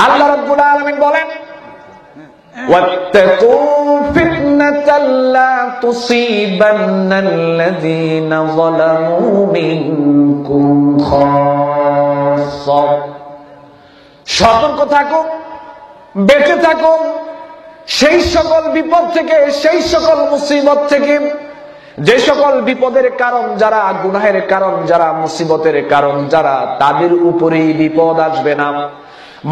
আল্লাহ রাব্বুল আলামিন বলেন, ওয়াত্তাকু ফিতনাতাল লা তুসিবান্নাল্লাযীনা যালামু মিনকুম খাসসা। সতর্ক থাকো, বেঁচে থাকো সেই সকল বিপদ থেকে, সেই সকল মুসিবত থেকে, যে সকল বিপদের কারণ যারা, গুনাহের কারণ যারা, মুসিবতের কারণ যারা, তাদের উপরেই বিপদ আসবে না,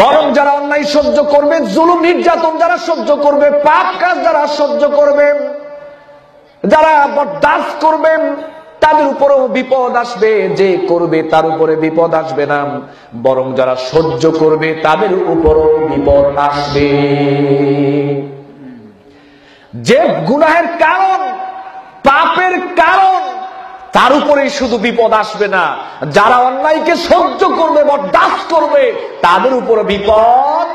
বরং যারা অন্যায় সহ্য করবে, জুলুম নির্যাতন যারা সহ্য করবে, পাপ কাজ যারা সহ্য করবে, যারা বরদাস্ত করবে, তাদের উপরেও বিপদ আসবে। যে করবে তার উপরে বিপদ আসবে না, বরং যারা সহ্য করবে তাদের উপরেও বিপদ আসবে। যে গুনাহের কারণ, পাপের কারণ, তার উপরেই শুধু বিপদ আসবে না, যারা অন্যায়কে সহ্য করবে, বরদাস্ত করবে, তাদের উপরে বিপদ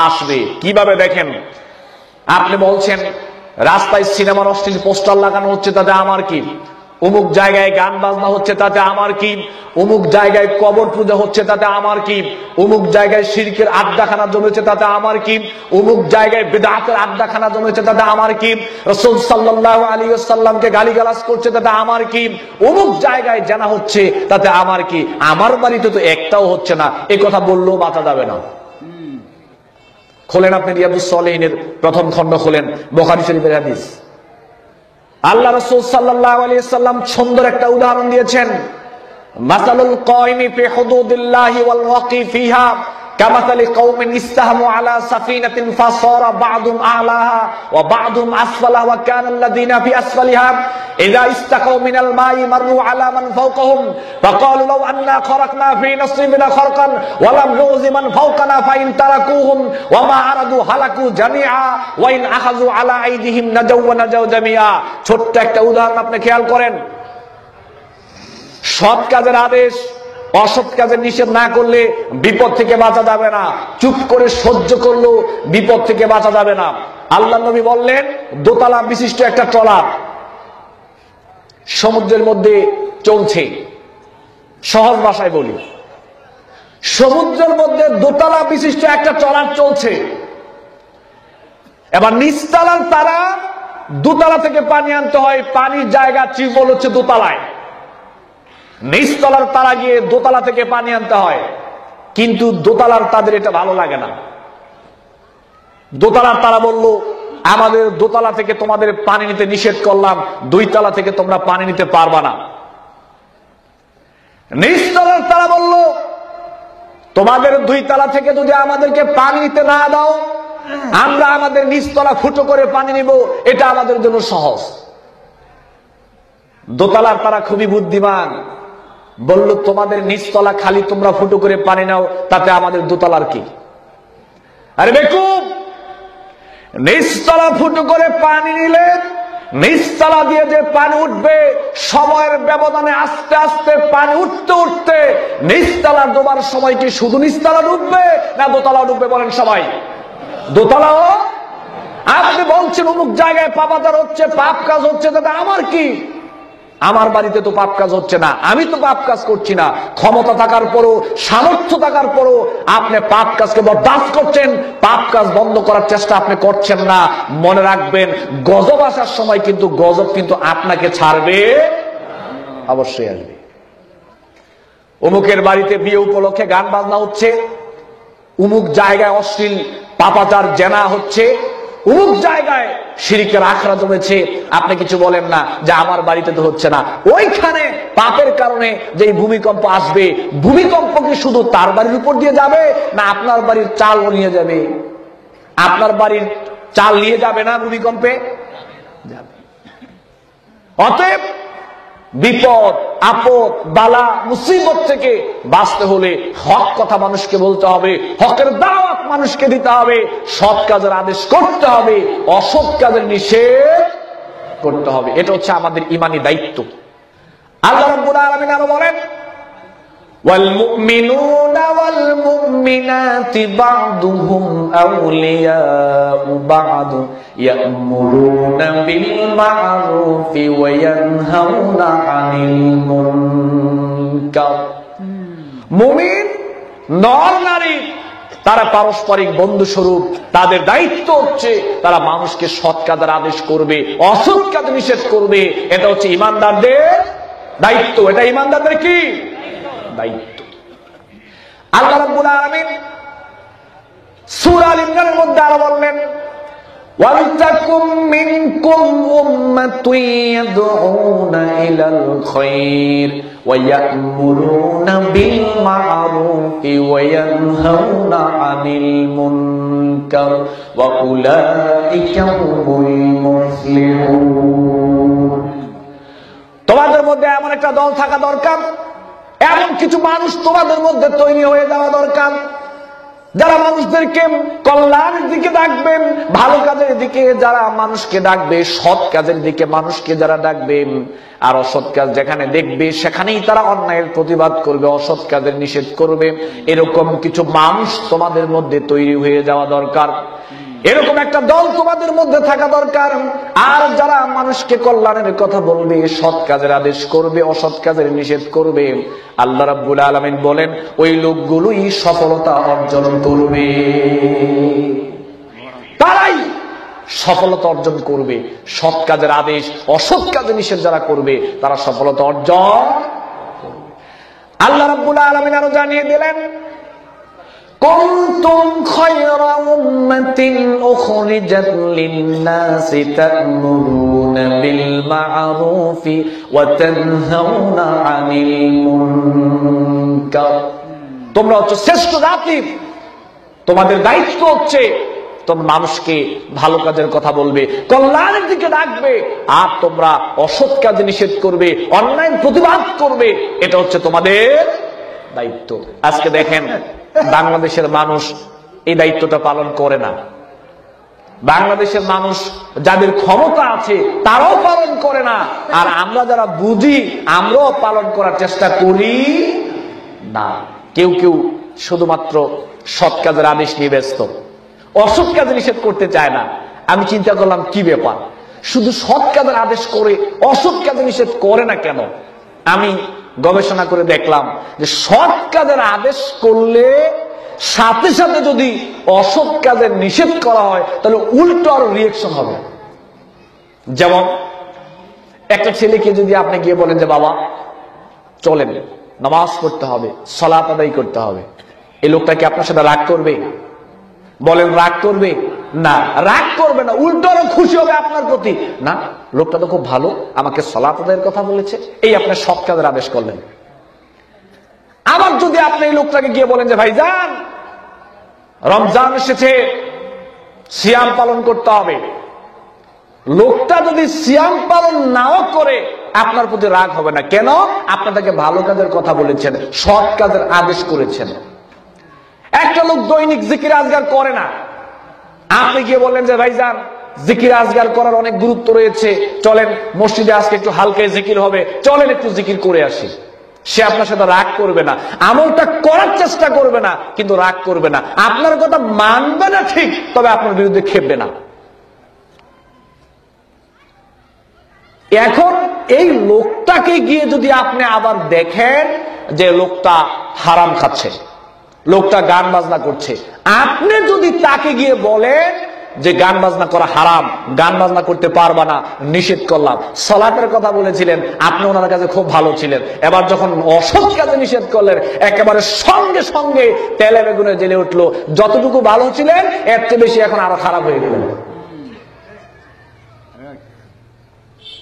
আসবে। কিভাবে দেখেন, আপনি বলছেন রাস্তায় সিনেমার অশ্লীল পোস্টার লাগানো হচ্ছে, তাতে আমার কি? অমুক জায়গায় গান বাজনা হচ্ছে, তাতে আমার কি? অমুক জায়গায় কবর পূজা হচ্ছে, তাতে আমার কি? অমুক জায়গায় শিরকের আড্ডাখানা জমেছে, তাতে আমার কি? অমুক জায়গায় বিদআতের আড্ডাখানা জমেছে, তাতে আমার কি? রাসূল সাল্লাল্লাহু আলাইহি ওয়াসাল্লামকে গালিগালাজ করছে, তাতে আমার কি? অমুক জায়গায় জানা হচ্ছে, তাতে আমার কি? আমার বাড়িতে তো একটাও হচ্ছে না, এই কথা বললেও বাঁচা যাবে না। খোলেন আপনি রিয়াদুস সালিহিনের প্রথম খণ্ড খোলেন, বুখারী শরীফের হাদিস। আল্লাহ রাসূল সাল্লাল্লাহু আলাইহি ওয়াসাল্লাম সুন্দর একটা উদাহরণ দিয়েছেন, মাসালুল কায়িমি ফি হুদুদিল্লাহি ওয়াল ওয়াকি ফিহা কামাসালি কওমিন ইসতাহামু আলা সাফিনাতিন ফাসারা বা'দুম আ'লাহা ওয়া বা'দুম আসফালাহা ওয়া কানা আল্লাযীনা ফি আসফালিহা ইযা ইস্তাকাউ মিনাল মাই মাররু আলা মান ফাওকাহুম ফাকালু লাউ আন্না খারাকনা ফি নাসিবিনা খারকান ওয়া লাম নুযি মান ফাওকানা ফাইন তারাকুহুম ওয়া মা আরাদু হালাকু জামিআ ওয়া ইন আখাযু আলা আইদিহিম নাজাউ ওয়া নাজাউ জামিআ। ছোট্ট একটা উদাহরণ আপনি খেয়াল করেন। সৎ কাজের আদেশ, অসৎ কাজের নিষেধ না করলে বিপদ থেকে বাঁচা যাবে না, চুপ করে সহ্য করলেও বিপদ থেকে বাঁচা যাবে না। আল্লাহ নবী বললেন, দোতলা বিশিষ্ট একটা ট্রলার সমুদ্রের মধ্যে চলছে। সহজ ভাষায় বলি, সমুদ্রের মধ্যে দোতলা বিশিষ্ট একটা ট্রলার চলছে। এবার নিচতলার তারা দোতলা থেকে পানি আনতে হয়, পানির জায়গা টিউবওয়েল হচ্ছে দোতলায়, নিচতলার তারা গিয়ে দোতলা থেকে পানি আনতে হয়। কিন্তু দোতলার তাদের এটা ভালো লাগে না। দোতলার তারা বলল, আমাদের দোতলা থেকে তোমাদের পানি নিতে নিষেধ করলাম, দুই তলা থেকে তোমরা পানি নিতে পারবা না। নিচতলার তারা বলল, তোমাদের দুই তলা থেকে যদি আমাদেরকে পানি নিতে না দাও, আমরা আমাদের নিচতলা ফুটো করে পানি নিব, এটা আমাদের জন্য সহজ। দোতলার তারা খুবই বুদ্ধিমান, বলল, তোমাদের নিচতলা খালি তোমরা ফুটো করে পানি নাও, তাতে আমাদের দোতলার কি? আরে বেকুব, নিচতলা ফুটো করে পানি নিলে নিচতলা দিয়ে যে পানি উঠবে, সময়ের ব্যবধানে আস্তে আস্তে পানি উঠতে উঠতে নিচতলা ডোবার সময় কি শুধু নিচতলা ডুববে না দোতলা ডুববে? বলেন সবাই। দোতলাও। আপনি বলছেন অমুক জায়গায় পাপাচার হচ্ছে, পাপ কাজ হচ্ছে, তাতে আমার কি? আমার বাড়িতে তো পাপ কাজ হচ্ছে না, আমি তো পাপ কাজ করছি না। ক্ষমতা থাকার পরও, সামর্থ্য থাকার পরও আপনি পাপ কাজকে বরদাস্ত করছেন, পাপ কাজ বন্ধ করার চেষ্টা আপনি করছেন না। মনে রাখবেন, গজব আসার সময় কিন্তু গজব কিন্তু আপনাকে ছাড়বে, অবশ্যই আসবে। অমুকের বাড়িতে বিয়ে উপলক্ষে গান বাজনা হচ্ছে, অমুক জায়গায় অশ্লীল পাপাচার জেনা হচ্ছে, অমুক জায়গায় শিরকের আখড়া জমেছে, আপনি কিছু বলেন না যে আমার বাড়িতে তো হচ্ছে না। ওইখানে পাপের কারণে যে ভূমিকম্প আসবে, ভূমিকম্প কি শুধু তার বাড়ির উপর দিয়ে যাবে না আপনার বাড়ির চাল নিয়ে যাবে? আপনার বাড়ির চাল নিয়ে যাবে না ভূমিকম্পে? যাবে। অতএব বিপদ, আপদ, বালা, মুসিবত থেকে বাঁচতে হলে হক কথা মানুষকে বলতে হবে, হকের দাওয়াত মানুষকে দিতে হবে, সৎ কাজের আদেশ করতে হবে, অসৎ কাজের নিষেধ করতে হবে। এটা হচ্ছে আমাদের ঈমানি দায়িত্ব। আল্লাহ রাব্বুল আলামিন আরো বলেন, ওয়াল মুমিনুনা ওয়াল মুমিনাতি বা'দুহুম আউলিয়াউ বা'দ ইয়া'মুরুনা বিল মা'রুফি ওয়া ইয়ানহাউনা আনিল মুনকার। মুমিন নর নারী তারা পারস্পরিক বন্ধু স্বরূপ। তাদের দায়িত্ব হচ্ছে তারা মানুষকে সৎ কাজের আদেশ করবে, অসৎ কাজ নিষেধ করবে। এটা হচ্ছে ঈমানদারদের দায়িত্ব। এটা ঈমানদারদের কি দায়িত্ব? আল্লাহ রাব্বুল আলামিন সূরা আল ইমরানের মধ্যে আরো বললেন, ওয়ালতাকুম মিনকুম উম্মাতুন ইয়াদউনা ইলাল খায়র ওয়া ইয়া'মুরুনা বিল মা'রুফি ওয়া ইয়ানহাউনা আনিল মুনকার ওয়া উলাইকা হুমুল মুফলিহুন। তোমাদের মধ্যে এমন একটা দল থাকা দরকার, এমন কিছু মানুষ তোমাদের মধ্যে তৈরি হয়ে যাওয়া দরকার, যারা মানুষদেরকে কল্যাণের দিকে ডাকবেন, ভালো কাজের দিকে যারা মানুষকে ডাকবে, সৎ কাজের দিকে মানুষকে যারা ডাকবে। আর অসৎ কাজ যেখানে দেখবে সেখানেই তারা অন্যায়ের প্রতিবাদ করবে, অসৎ কাজের নিষেধ করবে। এরকম কিছু মানুষ তোমাদের মধ্যে তৈরি হয়ে যাওয়া দরকার, এরকম একটা দল তোমাদের মধ্যে থাকা দরকার। আর যারা মানুষকে কল্যাণের কথা বলবে, সৎ কাজের আদেশ করবে, অসৎ কাজের নিষেধ করবে, আল্লাহ রাব্বুল আলামিন বলেন ওই লোকগুলোই সফলতা অর্জন করবে। তারাই সফলতা অর্জন করবে। সৎ কাজের আদেশ, অসৎ কাজের নিষেধ যারা করবে তারা সফলতা অর্জন করবে। আল্লাহ রাব্বুল আলামিন আরো জানিয়ে দিলেন, কুনতুম খায়রা উম্মাতিন উখরিজাত লিন-নাসি তা'মুরুনা বিল মা'রুফি ওয়া তানহাউনা আনিল মুনকার। তোমরা হচ্ছে শ্রেষ্ঠ জাতি, তোমাদের দায়িত্ব হচ্ছে তোমরা মানুষকে ভালো কাজের কথা বলবে, কল্যাণের দিকে ডাকবে, আর তোমরা অসৎ কাজ নিষেধ করবে, অন্যায় প্রতিবাদ করবে। এটা হচ্ছে তোমাদের দায়িত্ব। আজকে দেখেন বাংলাদেশের মানুষ এই দায়িত্বটা পালন করে না। বাংলাদেশের মানুষ যাদের ক্ষমতা আছে তারাও পালন করে না, আর আমরা যারা বুঝি আমরাও পালন করার চেষ্টা করি না। কেউ কেউ শুধুমাত্র সৎ কাজের আদেশ নিয়ে ব্যস্ত, অসৎ কাজে নিষেধ করতে চায় না। আমি চিন্তা করলাম কি ব্যাপার, শুধু সৎ কাজের আদেশ করে অসৎ কাজে নিষেধ করে না কেন? আমি গবেষণা করে দেখলাম যে সৎ কাজের আদেশ করলে সাথে সাথে যদি অসৎ কাজের নিষেধ করা হয় তাহলে উল্টো আরো রিয়েকশন হবে। যেমন একটা ছেলেকে যদি আপনি গিয়ে বলেন যে বাবা চলেন নামাজ পড়তে হবে, সালাত আদায় করতে হবে, এই লোকটা কি আপনার সাথে রাগ করবে? বলেন রাগ করবে? না, রাগ করবে না, উল্টো আরো খুশি হবে আপনার প্রতি। না, লোকটা তো খুব ভালো, আমাকে সালাত আদায়ের কথা বলেছে, এই আপনার সৎ কাজের আদেশ করলেন। আবার যদি আপনি এই লোকটাকে গিয়ে বলেন যে ভাইজান রমজান এসেছে, সিয়াম পালন করতে হবে, লোকটা যদি সিয়াম পালন নাও করে আপনার প্রতি রাগ হবে না। কেন? আপনি তাকে ভালো কাজের কথা বলেছেন, সৎ কাজের আদেশ করেছেন। একটা লোক দৈনিক জিকির আজগার করে না, আপনি গিয়ে বললেন যে ভাইজান জিকির আজগার করার অনেক গুরুত্ব রয়েছে, চলেন মসজিদে আজকে একটু হালকা জিকির হবে, চলেন একটু জিকির করে আসি। সে আপনার সাথে রাগ করবে না, আমলটা করার চেষ্টা করবে না, কিন্তু রাগ করবে না, আপনার কথা মানবে না ঠিক, তবে আপনার বিরুদ্ধে খেপবে না। এখন এই লোকটাকে গিয়ে যদি আপনি আবার দেখেন যে লোকটা হারাম খাচ্ছে, লোকটা গান বাজনা করছে, আপনি যদি তাকে গিয়ে বলেন যে গান বাজনা করা হারাম, গান বাজনা করতে পারবা না, নিষেধ করলাম, সালাতের কথা বলেছিলেন, আপনি ওনার কাছে খুব ভালো ছিলেন, এবার যখন অসৎ কাজে নিষেধ করলেন একেবারে সঙ্গে সঙ্গে তেলে বেগুনে জ্বলে উঠলো, যতটুকু ভালো ছিলেন এর চেয়ে বেশি এখন আরো খারাপ হয়ে গেলেন,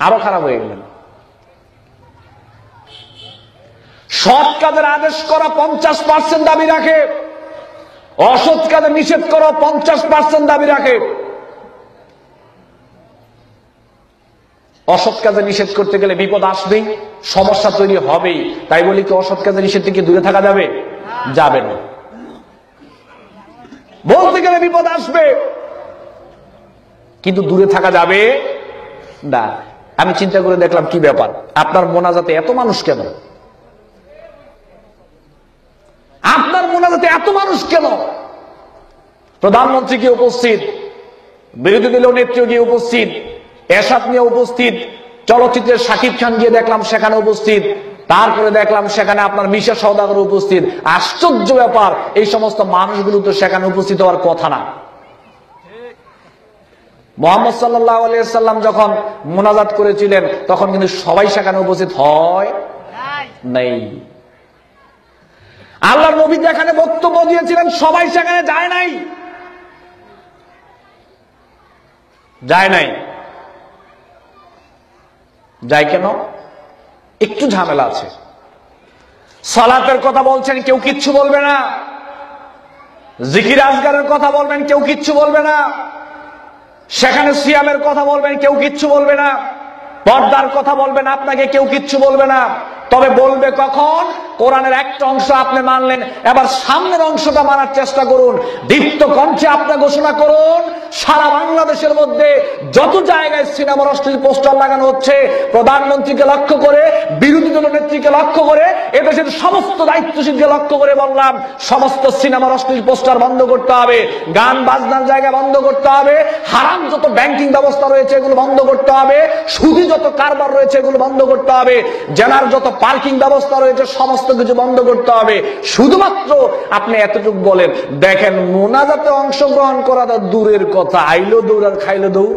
আরো খারাপ হয়ে গেলেন। সৎ কাজের আদেশ করা 50% দাবি রাখে, অসৎ কাজে নিষেধ করা 50% দাবি রাখে। অসৎ কাজে নিষেধ করতে গেলে বিপদ আসবেই, সমস্যা তৈরি হবেই, তাই বলি কি অসৎ কাজে নিষেধ থেকে দূরে থাকা যাবে? যাবে না। বলতে গেলে বিপদ আসবে, কিন্তু দূরে থাকা যাবে না। আমি চিন্তা করে দেখলাম কি ব্যাপার, আপনার মোনাজাতে এত মানুষ কেন? আপনার মোনাজাতে এত মানুষ কেন? প্রধানমন্ত্রী গিয়ে উপস্থিত, বিরোধী দলীয় নেত্রী গিয়ে উপস্থিত, এরশাদ নিয়ে উপস্থিত, চলচ্চিত্রের শাকিব খান গিয়ে দেখলাম সেখানে উপস্থিত, তারপরে দেখলাম সেখানে আপনার মিশা সওদাগর উপস্থিত। আশ্চর্য ব্যাপার, এই সমস্ত মানুষগুলো তো সেখানে উপস্থিত হওয়ার কথা না। মুহাম্মদ সাল্লাল্লাহু আলাইহি সাল্লাম যখন মুনাজাত করেছিলেন তখন কিন্তু সবাই সেখানে উপস্থিত হয় নাই। আল্লাহর নবী যেখানে বক্তব্য দিয়েছিলেন সবাই সেখানে যায় নাই, যায় কেন? একটু ঝামেলা আছে। সালাতের কথা বলছেন, কেউ কিচ্ছু বলবে না। জিকির আজকারের কথা বলবেন, কেউ কিচ্ছু বলবে না। সেখানে সিয়ামের কথা বলবেন, কেউ কিচ্ছু বলবে না। পর্দার কথা বলবেন, আপনাকে কেউ কিচ্ছু বলবে না। তবে বলবে কখন? কোরআনের একটা অংশ আপনি মানলেন, এবার সামনের অংশটা মানার চেষ্টা করুন। দীপ্ত কণ্ঠে আপনি ঘোষণা করুন, সারা বাংলাদেশের মধ্যে যত জায়গায় সিনেমার অশ্লীল পোস্টার লাগানো হচ্ছে, প্রধানমন্ত্রীকে লক্ষ্য করে, বিরোধী দল নেত্রীকে লক্ষ্য করে, এদেশের সমস্ত দায়িত্বশীলকে লক্ষ্য করে বললাম, সমস্ত সিনেমার অশ্লীল পোস্টার বন্ধ করতে হবে, গান বাজনার জায়গা বন্ধ করতে হবে, হারাম যত ব্যাংকিং ব্যবস্থা রয়েছে এগুলো বন্ধ করতে হবে, সুদী যত কারবার রয়েছে এগুলো বন্ধ করতে হবে, জেনার যত পার্কিং ব্যবস্থা রয়েছে সমস্ত কিছু বন্ধ করতে হবে। শুধুমাত্র আপনি এতটুকু বলেন, দেখেন মোনাজাতে অংশগ্রহণ করা তো দূরের কথা, আইলো দৌড় আর খাইলো দৌড়।